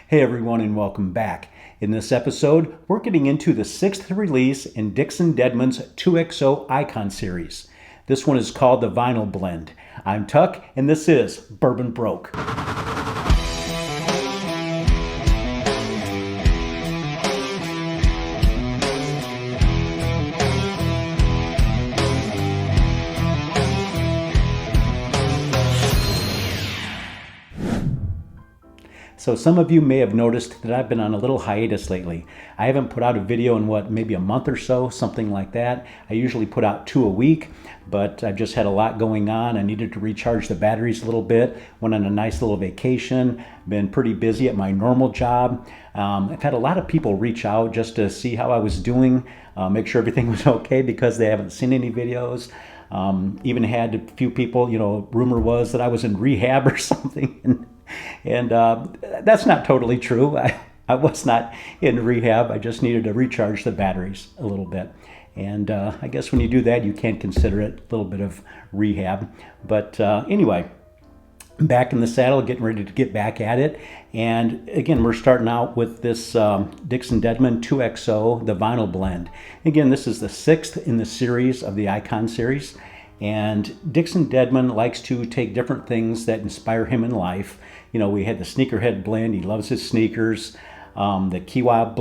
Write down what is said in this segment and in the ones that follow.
Hey everyone, and welcome back. In this episode, we're getting into the sixth release in Dixon Dedman's 2XO Icon series. This one is called the Vinyl Blend. I'm Tuck, and this is Bourbon Broke. So some of you may have noticed that I've been on a little hiatus lately. I haven't put out a video in maybe a month or so, something like that. I usually put out 2 a week, but I've just had a lot going on. I needed to recharge the batteries a little bit, went on a nice little vacation, been pretty busy at my normal job. I've had a lot of people reach out just to see how I was doing, make sure everything was okay because they haven't seen any videos. Even had a few people, rumor was that I was in rehab or something. And that's not totally true. I was not in rehab. I just needed to recharge the batteries a little bit. And I guess when you do that, you can't consider it a little bit of rehab. But anyway, back in the saddle, getting ready to get back at it. And again, we're starting out with this Dixon Dedman 2XO, the Vinyl Blend. Again, this is the 6th in the series of the Icon series. And Dixon Dedman likes to take different things that inspire him in life. We had the Sneakerhead Blend. He loves his sneakers. The Kiowa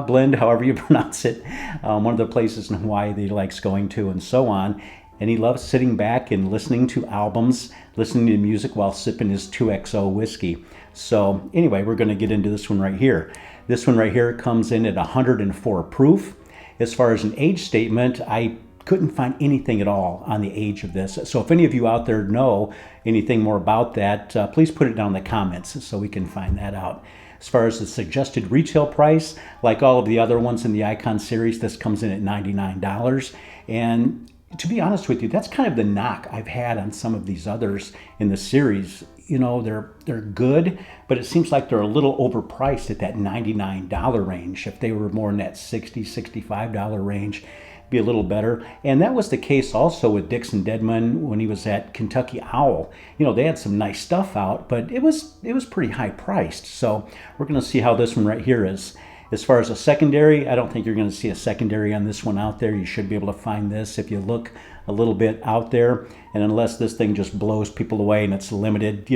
Blend, however you pronounce it. One of the places in Hawaii that he likes going to, and so on. And he loves sitting back and listening to albums, listening to music while sipping his 2XO whiskey. So anyway, we're going to get into this one right here. This one right here comes in at 104 proof. As far as an age statement, I couldn't find anything at all on the age of this. So if any of you out there know anything more about that, please put it down in the comments so we can find that out. As far as the suggested retail price, like all of the other ones in the Icon series, this comes in at $99. And to be honest with you, that's kind of the knock I've had on some of these others in the series. They're good, but it seems like they're a little overpriced at that $99 range. If they were more in that $60, $65 range, be a little better. And that was the case also with Dixon Dedman when he was at Kentucky Owl. They had some nice stuff out, but it was pretty high priced. So we're going to see how this one right here is. As far as a secondary, I don't think you're going to see a secondary on this one out there. You should be able to find this if you look a little bit out there. And unless this thing just blows people away and it's limited,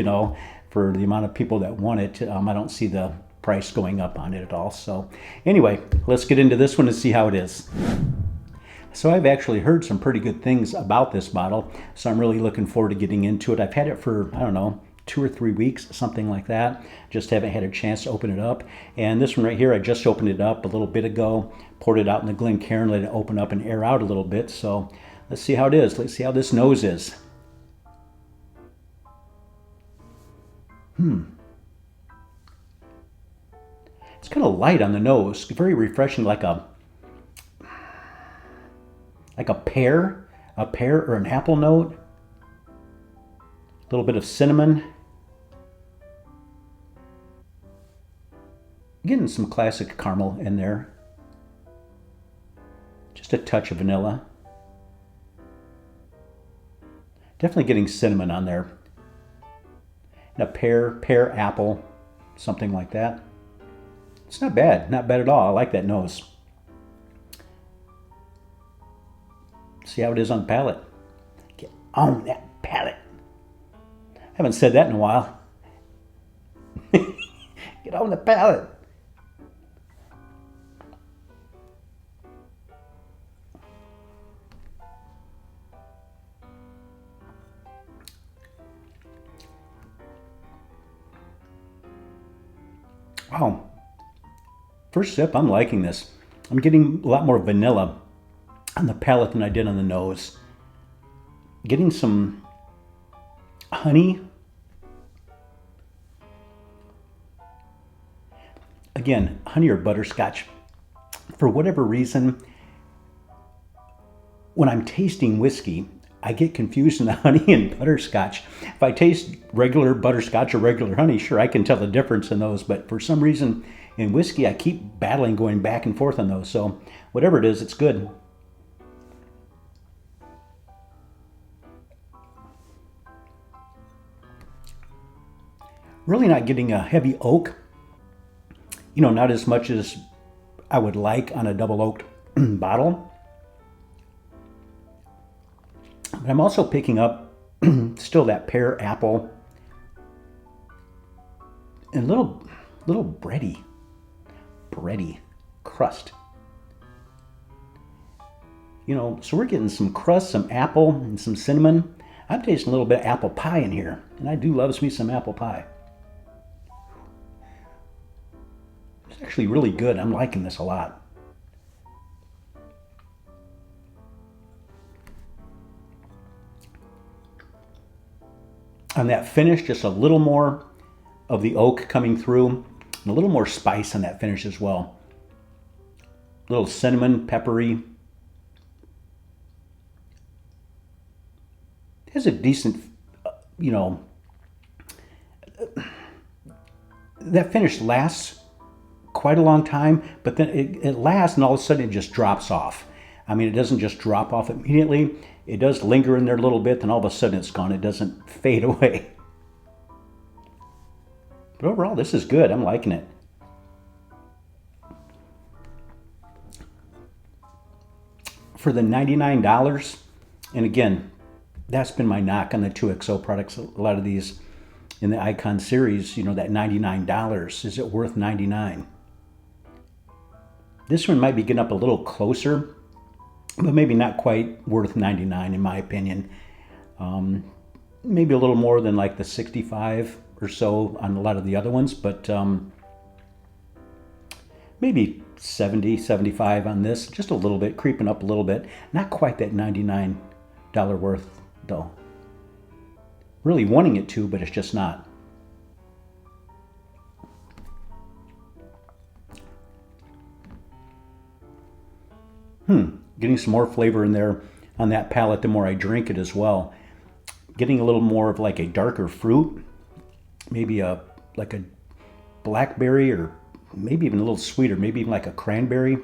for the amount of people that want it, I don't see the price going up on it at all. So anyway, let's get into this one and see how it is. So I've actually heard some pretty good things about this bottle, so I'm really looking forward to getting into it. I've had it for, 2 or 3 weeks, something like that. Just haven't had a chance to open it up. And this one right here, I just opened it up a little bit ago, poured it out in the Glencairn, let it open up and air out a little bit. So let's see how it is. Let's see how this nose is. It's kind of light on the nose, very refreshing, like a pear or an apple note. A little bit of cinnamon. Getting some classic caramel in there. Just a touch of vanilla. Definitely getting cinnamon on there. And a pear, apple, something like that. It's not bad at all. I like that nose. See how it is on the palate. Get on that palate. Haven't said that in a while. Get on the palate. Wow. First sip, I'm liking this. I'm getting a lot more vanilla on the palate than I did on the nose. Getting some honey. Again, honey or butterscotch. For whatever reason, when I'm tasting whiskey, I get confused in the honey and butterscotch. If I taste regular butterscotch or regular honey, sure, I can tell the difference in those. But for some reason, in whiskey, I keep battling, going back and forth on those. So whatever it is, it's good. Really not getting a heavy oak Not as much as I would like on a double oaked bottle. But I'm also picking up still that pear, apple, and little bready crust. So we're getting some crust, some apple, and some cinnamon. I'm tasting a little bit of apple pie in here, and I do love me some apple pie. It's actually really good. I'm liking this a lot. On that finish, just a little more of the oak coming through, and a little more spice on that finish as well. A little cinnamon, peppery. It has a decent, that finish lasts quite a long time, but then it lasts and all of a sudden it just drops off. I mean, it doesn't just drop off immediately. It does linger in there a little bit, then all of a sudden it's gone. It doesn't fade away. But overall, this is good. I'm liking it. For the $99, and again, that's been my knock on the 2XO products. A lot of these in the Icon series, that $99. Is it worth $99? This one might be getting up a little closer, but maybe not quite worth $99 in my opinion. Maybe a little more than like the $65 or so on a lot of the other ones, but maybe $70, $75 on this, just a little bit, creeping up a little bit. Not quite that $99 worth though. Really wanting it to, but it's just not. Getting some more flavor in there on that palate the more I drink it as well. Getting a little more of like a darker fruit, maybe like a blackberry, or maybe even a little sweeter, maybe even like a cranberry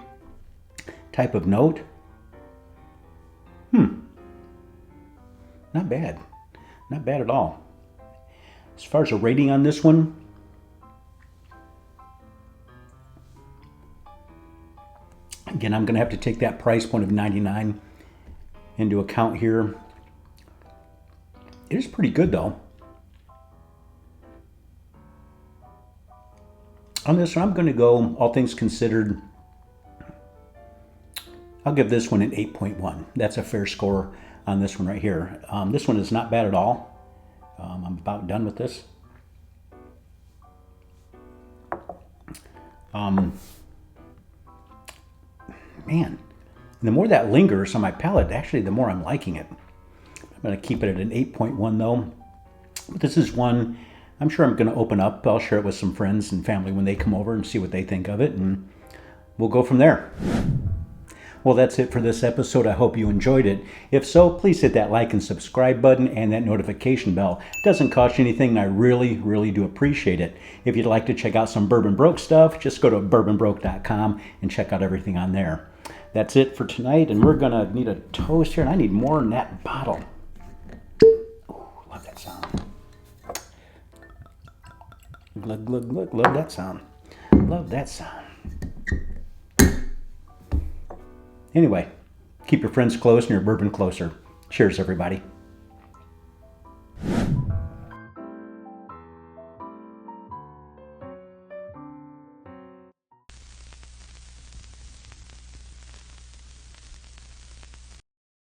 type of note. Not bad. Not bad at all. As far as a rating on this one, again, I'm going to have to take that price point of $99 into account here. It is pretty good though. On this one, I'm going to go, all things considered, I'll give this one an 8.1. That's a fair score on this one right here. This one is not bad at all. I'm about done with this. Man, the more that lingers on my palate, actually, the more I'm liking it. I'm going to keep it at an 8.1 though. But this is one I'm sure I'm going to open up. I'll share it with some friends and family when they come over and see what they think of it, and we'll go from there. Well, that's it for this episode. I hope you enjoyed it. If so, please hit that like and subscribe button and that notification bell. It doesn't cost you anything, and I really, really do appreciate it. If you'd like to check out some Bourbon Broke stuff, just go to bourbonbroke.com and check out everything on there. That's it for tonight, and we're going to need a toast here, and I need more in that bottle. Ooh, love that sound. Glug, glug, glug. Love that sound. Love that sound. Anyway, keep your friends close and your bourbon closer. Cheers, everybody.